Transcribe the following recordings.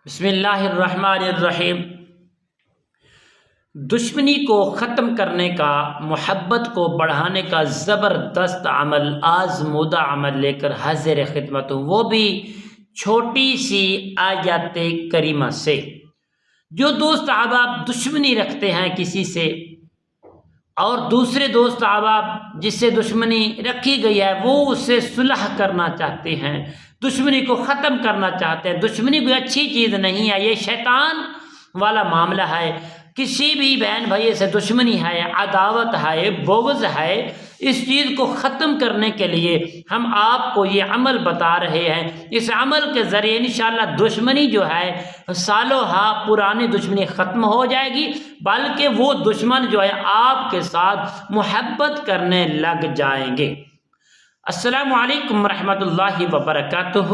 بسم اللہ الرحمن الرحیم۔ دشمنی کو ختم کرنے کا، محبت کو بڑھانے کا زبردست عمل، آزمودہ عمل لے کر حاضر خدمت ہوں، وہ بھی چھوٹی سی آیت کریمہ سے۔ جو دوست احباب دشمنی رکھتے ہیں کسی سے، اور دوسرے دوست احباب جس سے دشمنی رکھی گئی ہے وہ اس سے صلح کرنا چاہتے ہیں، دشمنی کو ختم کرنا چاہتے ہیں، دشمنی کوئی اچھی چیز نہیں ہے، یہ شیطان والا معاملہ ہے۔ کسی بھی بہن بھائی سے دشمنی ہے، عداوت ہے، بغض ہے، اس چیز کو ختم کرنے کے لیے ہم آپ کو یہ عمل بتا رہے ہیں۔ اس عمل کے ذریعے انشاءاللہ دشمنی جو ہے سالوں ہاں پرانی دشمنی ختم ہو جائے گی، بلکہ وہ دشمن جو ہے آپ کے ساتھ محبت کرنے لگ جائیں گے۔ السلام علیکم ورحمۃ اللہ وبرکاتہ۔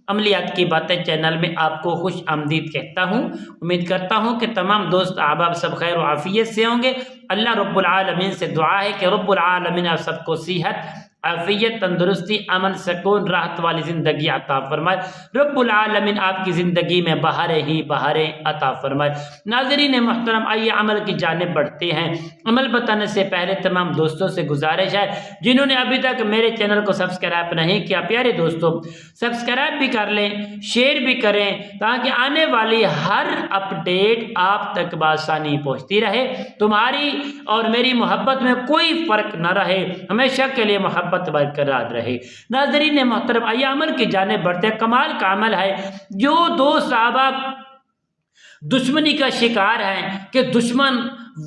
عملیات کی باتیں چینل میں آپ کو خوش آمدید کہتا ہوں۔ امید کرتا ہوں کہ تمام دوست احباب سب خیر و عافیت سے ہوں گے۔ اللہ رب العالمین سے دعا ہے کہ رب العالمین آپ سب کو صحت، عافیت، تندرستی، امن، سکون، راحت والی زندگی عطا فرمائے۔ رب العالمین آپ کی زندگی میں بہاریں ہی بہاریں عطا فرمائے۔ ناظرین محترم، آئیے عمل کی جانب بڑھتے ہیں۔ عمل بتانے سے پہلے تمام دوستوں سے گزارش ہے جنہوں نے ابھی تک میرے چینل کو سبسکرائب نہیں کیا، پیارے دوستوں سبسکرائب بھی کر لیں، شیئر بھی کریں، تاکہ آنے والی ہر اپڈیٹ آپ تک بآسانی پہنچتی رہے، تمہاری اور میری محبت میں کوئی فرق نہ رہے، ہمیشہ کے لیے محبت برقرار رہے۔ ناظرین محترم، آئیے عمل کی جانب بڑھتے ہیں۔ کمال کا عمل ہے، جو دو صحابہ دشمنی کا شکار ہیں کہ دشمن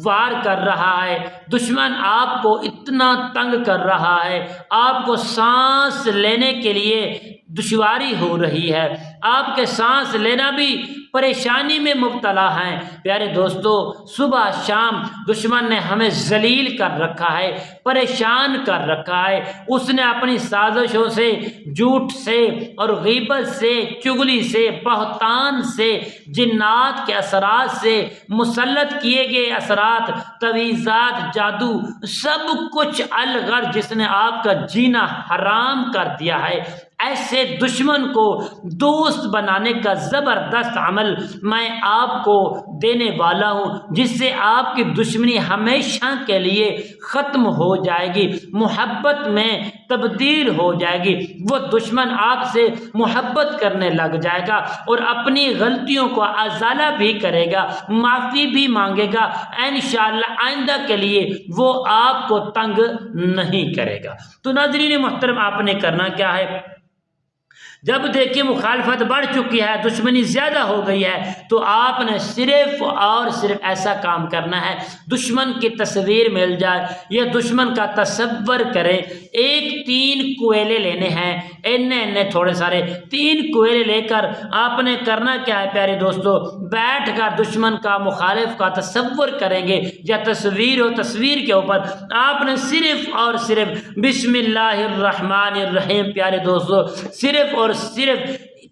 وار کر رہا ہے، دشمن آپ کو اتنا تنگ کر رہا ہے، آپ کو سانس لینے کے لیے دشواری ہو رہی ہے، آپ کے سانس لینا بھی پریشانی میں مبتلا ہیں۔ پیارے دوستو، صبح شام دشمن نے ہمیں ذلیل کر رکھا ہے، پریشان کر رکھا ہے۔ اس نے اپنی سازشوں سے، جھوٹ سے اور غیبت سے، چغلی سے، بہتان سے، جنات کے اثرات سے، مسلط کیے گئے اثرات، تویزات، جادو، سب کچھ الغرض جس نے آپ کا جینا حرام کر دیا ہے۔ ایسے دشمن کو دوست بنانے کا زبردست عمل میں آپ کو دینے والا ہوں، جس سے آپ کی دشمنی ہمیشہ کے لیے ختم ہو جائے گی، محبت میں تبدیل ہو جائے گی۔ وہ دشمن آپ سے محبت کرنے لگ جائے گا اور اپنی غلطیوں کو ازالہ بھی کرے گا، معافی بھی مانگے گا، انشاءاللہ آئندہ کے لیے وہ آپ کو تنگ نہیں کرے گا۔ تو ناظرین محترم، آپ نے کرنا کیا ہے؟ جب دیکھیں مخالفت بڑھ چکی ہے، دشمنی زیادہ ہو گئی ہے، تو آپ نے صرف اور صرف ایسا کام کرنا ہے، دشمن کی تصویر مل جائے یا دشمن کا تصور کریں۔ ایک 3 کوئلے لینے ہیں، اننے تھوڑے سارے 3 کوئلے لے کر آپ نے کرنا کیا ہے پیارے دوستو؟ بیٹھ کر دشمن کا، مخالف کا تصور کریں گے، یا تصویر ہو، تصویر کے اوپر آپ نے صرف اور صرف بسم اللہ الرحمن الرحیم پیارے دوستو صرف اور صرف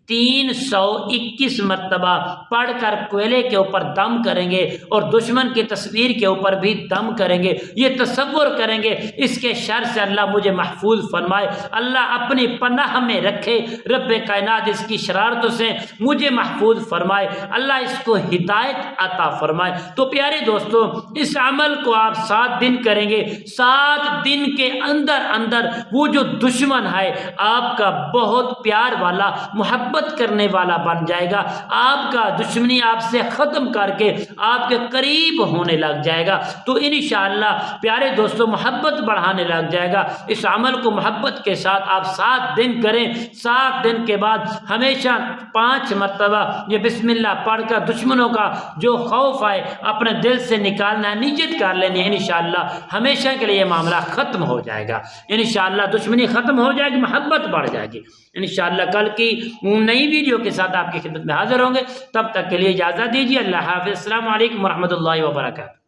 321 مرتبہ پڑھ کر کوئلے کے اوپر دم کریں گے، اور دشمن کی تصویر کے اوپر بھی دم کریں گے۔ یہ تصور کریں گے اس کے شر سے اللہ مجھے محفوظ فرمائے، اللہ اپنی پناہ میں رکھے، رب کائنات اس کی شرارتوں سے مجھے محفوظ فرمائے، اللہ اس کو ہدایت عطا فرمائے۔ تو پیارے دوستو، اس عمل کو آپ 7 دن کریں گے، 7 دن کے اندر اندر وہ جو دشمن ہے آپ کا بہت پیار والا، محبت کرنے والا بن جائے گا، آپ کا دشمنی آپ سے ختم کر کے آپ کے قریب ہونے لگ جائے گا۔ تو انشاءاللہ پیارے دوستو محبت بڑھانے لگ جائے گا۔ اس عمل کو محبت کے ساتھ آپ 7 دن کریں، 7 دن کے بعد ہمیشہ 5 مرتبہ یہ بسم اللہ پڑھ کر دشمنوں کا جو خوف ہے اپنے دل سے نکالنا ہے، نیت کر لینی ہے، انشاءاللہ ہمیشہ کے لیے یہ معاملہ ختم ہو جائے گا۔ انشاءاللہ دشمنی ختم ہو جائے گی، محبت بڑھ جائے گی۔ انشاءاللہ کل کی نئی ویڈیو کے ساتھ آپ کی خدمت میں حاضر ہوں گے، تب تک کے لیے اجازت دیجیے، اللہ حافظ، السلام علیکم ورحمۃ اللہ وبرکاتہ۔